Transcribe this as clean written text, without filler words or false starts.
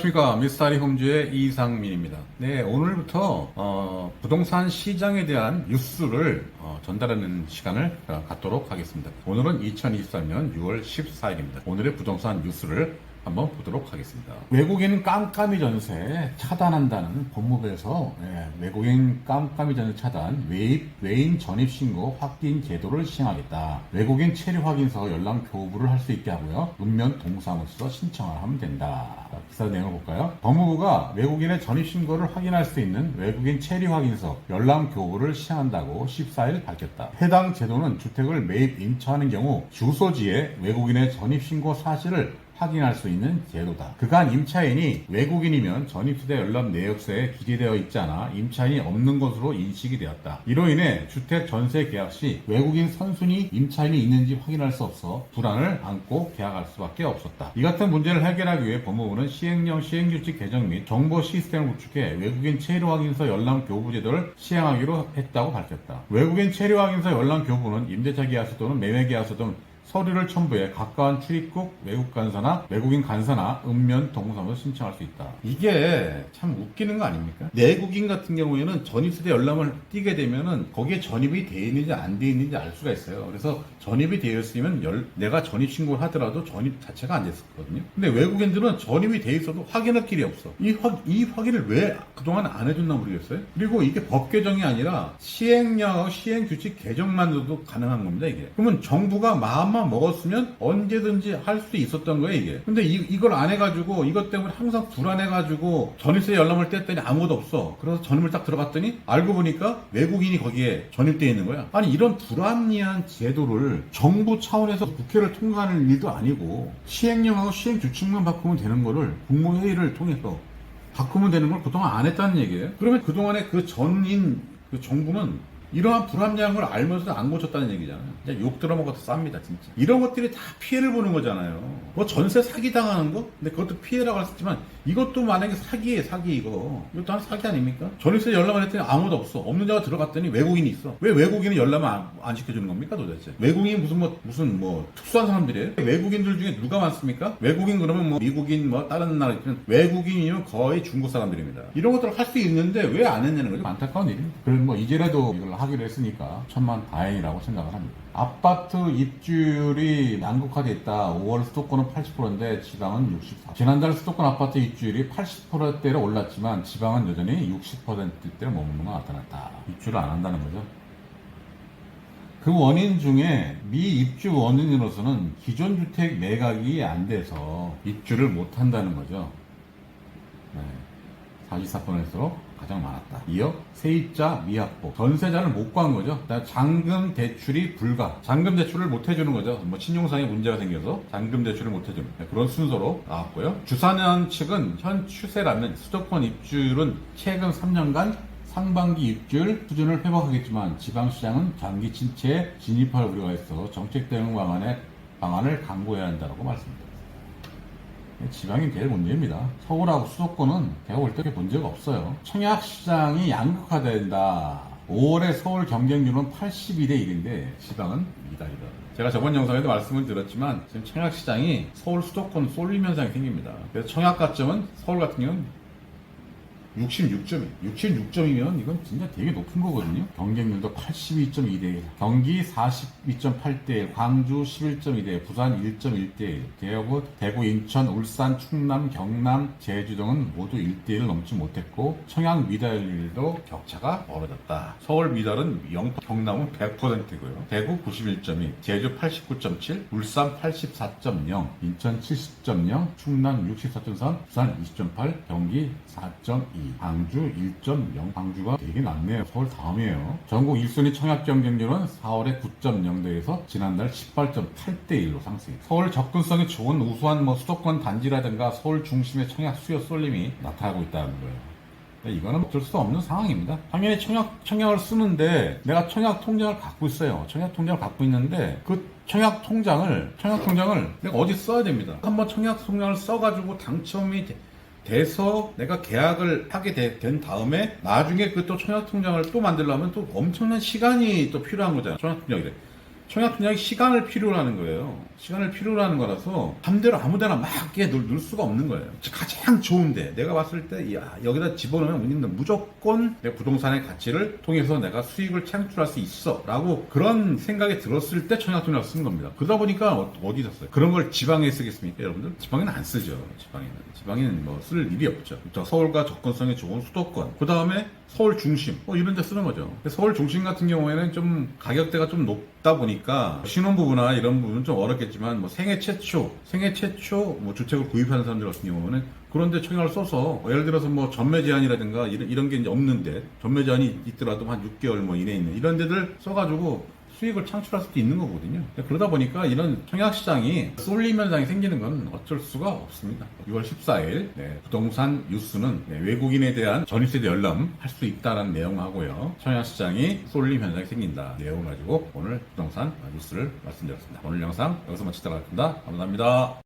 안녕하십니까. 미스터리 홈즈의 이상민입니다. 네, 오늘부터 부동산 시장에 대한 뉴스를 전달하는 시간을 갖도록 하겠습니다. 오늘은 2023년 6월 14일입니다. 오늘의 부동산 뉴스를 한번 보도록 하겠습니다. 외국인 깜깜이 전세 차단한다는 법무부에서 외국인 깜깜이 전세 차단, 외인 전입 신고 확인 제도를 시행하겠다. 외국인 체류 확인서 연락 교부를 할 수 있게 하고요. 문면 동사무소 신청을 하면 된다. 기사 내용을 볼까요? 법무부가 외국인의 전입 신고를 확인할 수 있는 외국인 체류 확인서 연락 교부를 시행한다고 14일 밝혔다. 해당 제도는 주택을 매입 임차하는 경우 주소지에 외국인의 전입 신고 사실을 확인할 수 있는 제도다. 그간 임차인이 외국인이면 전입세대 연락 내역서에 기재되어 있지 않아 임차인이 없는 것으로 인식이 되었다. 이로 인해 주택 전세 계약 시 외국인 선순위 임차인이 있는지 확인할 수 없어 불안을 안고 계약할 수밖에 없었다. 이 같은 문제를 해결하기 위해 법무부는 시행령 시행규칙 개정 및 정보 시스템을 구축해 외국인 체류 확인서 연락 교부 제도를 시행하기로 했다고 밝혔다. 외국인 체류 확인서 연락 교부는 임대차 계약서 또는 매매 계약서 등 서류를 첨부해 가까운 출입국 외국 간사나 외국인 간사나 읍면 동사무소 신청할 수 있다. 이게 참 웃기는 거 아닙니까? 내국인 같은 경우에는 전입세대 열람을 띄게 되면은 거기에 전입이 돼 있는지 안 돼 있는지 알 수가 있어요. 그래서 전입이 되어 있으면 내가 전입 신고를 하더라도 전입 자체가 안 됐었거든요. 근데 외국인들은 전입이 돼 있어도 확인할 길이 없어. 이 확인을 왜 그동안 안 해줬나 모르겠어요. 그리고 이게 법 개정이 아니라 시행령하고 시행규칙 개정만으로도 가능한 겁니다. 이게. 그러면 정부가 마음만 먹었으면 언제든지 할 수 있었던 거예요, 이게. 근데 이걸 안 해가지고 이것 때문에 항상 불안해가지고 전입세 열람을 뗐더니 아무것도 없어. 그래서 전입을 딱 들어갔더니 알고 보니까 외국인이 거기에 전입되어 있는 거야. 아니 이런 불합리한 제도를 정부 차원에서 국회를 통과하는 일도 아니고 시행령하고 시행규칙만 바꾸면 되는 거를 국무회의를 통해서 바꾸면 되는 걸 그동안 안 했다는 얘기예요. 그러면 그동안에 그 전인 그 정부는 이러한 불합리한 걸 알면서도 안 고쳤다는 얘기잖아요. 그냥 욕 들어먹어도 쌉니다, 진짜. 이런 것들이 다 피해를 보는 거잖아요. 뭐 전세 사기 당하는 거? 근데 그것도 피해라고 했지만 이것도 만약에 사기예요, 사기 이거. 이것도 한 사기 아닙니까? 전입세 열람을 했더니 아무도 없어. 없는 자가 들어갔더니 외국인이 있어. 왜 외국인은 열람을 안 시켜주는 겁니까, 도대체? 외국인이 무슨 특수한 사람들이에요? 외국인들 중에 누가 많습니까? 외국인 그러면 뭐 미국인 뭐 다른 나라 외국인이면 거의 중국 사람들입니다. 이런 것들을 할 수 있는데 왜 안 했냐는 거죠. 안타까운 일입니다. 그럼 뭐 이제라도 이걸 하기로 했으니까 천만 다행이라고 생각을 합니다. 아파트 입주율이 양극화되어 있다. 5월 수도권은 80%인데 지방은 64%. 지난달 수도권 아파트 입주율이 80%대로 올랐지만 지방은 여전히 60%대로 머무는 것 나타났다. 입주를 안 한다는 거죠. 그 원인 중에 미입주 원인으로서는 기존 주택 매각이 안 돼서 입주를 못 한다는 거죠. 44%에서 가장 많았다. 이어 세입자 미확보, 전세자를 못 구한 거죠. 잔금 대출이 불가, 잔금 대출을 못 해주는 거죠. 뭐 신용상의 문제가 생겨서 잔금 대출을 못 해주는 그런 순서로 나왔고요. 주사년 측은 현 추세라면 수도권 입주율은 최근 3년간 상반기 입주율 수준을 회복하겠지만 지방시장은 장기 침체에 진입할 우려가 있어 정책 대응 방안을 강구해야 한다고 말씀드립니다. 지방이 제일 문제입니다. 서울하고 수도권은 제가 볼 때 문제가 없어요. 청약시장이 양극화된다. 5월에 서울 경쟁률은 82대 1인데 지방은 2달이다. 제가 저번 영상에도 말씀을 드렸지만 지금 청약시장이 서울 수도권 쏠림 현상이 생깁니다. 그래서 청약 가점은 서울 같은 경우는 66점이면 이건 진짜 되게 높은 거거든요. 경쟁률도 82.2대 1, 경기 42.8대 1, 광주 11.2대 1, 부산 1.1대 1, 대구, 인천, 울산, 충남, 경남, 제주 등은 모두 1대 1을 넘지 못했고 청약 미달률도 격차가 벌어졌다. 서울 미달은 0%, 경남은 100%고요. 대구 91.2, 제주 89.7, 울산 84.0, 인천 70.0, 충남 64.3, 부산 20.8, 경기 4.2, 광주 1.0, 광주가 되게 낮네요. 서울 다음이에요. 전국 1순위 청약 경쟁률은 4월에 9.0대에서 지난달 18.8대 1로 상승. 서울 접근성이 좋은 우수한 수도권 단지라든가 서울 중심의 청약 수요 쏠림이 나타나고 있다는 거예요. 이거는 어쩔 수 없는 상황입니다. 당연히 청약을 쓰는데 내가 청약 통장을 갖고 있어요. 청약 통장을 갖고 있는데 그 청약 통장을 내가 어디 써야 됩니다. 한번 청약 통장을 써가지고 당첨이 돼서 내가 계약을 하게 된 다음에 나중에 그 또 청약통장을 또 만들려면 또 엄청난 시간이 또 필요한 거잖아요. 청약통장이래. 청약통장이 시간을 필요로 하는 거예요. 시간을 필요로 하는 거라서 맘대로 아무데나 막 이렇게 넣을 수가 없는 거예요. 가장 좋은데 내가 봤을 때 여기다 집어넣으면 우리는 무조건 내 부동산의 가치를 통해서 내가 수익을 창출할 수 있어 라고 그런 생각이 들었을 때 청약통장을 쓰는 겁니다. 그러다 보니까 어디서 써요? 그런 걸 지방에 쓰겠습니까 여러분들? 지방에는 안 쓰죠. 지방에는 뭐 쓸 일이 없죠. 서울과 접근성이 좋은 수도권, 그 다음에 서울 중심 이런 데 쓰는 거죠. 서울 중심 같은 경우에는 좀 가격대가 좀 높다 보니까 신혼부부나 이런 부분은 좀 어렵겠지만 뭐 생애 최초 뭐 주택을 구입하는 사람들 같은 경우는 그런데 청약을 써서 예를 들어서 뭐 전매 제한이라든가 이런 게 이제 없는데 전매 제한이 있더라도 한 6개월 뭐 이내에 있는 이런 데들 써가지고 수익을 창출할 수도 있는 거거든요. 그러다 보니까 이런 청약시장이 쏠림 현상이 생기는 건 어쩔 수가 없습니다. 6월 14일 부동산 뉴스는 외국인에 대한 전입세대 열람 할 수 있다는 내용하고요. 청약시장이 쏠림 현상이 생긴다 내용을 가지고 오늘 부동산 뉴스를 말씀드렸습니다. 오늘 영상 여기서 마치도록 하겠습니다. 감사합니다.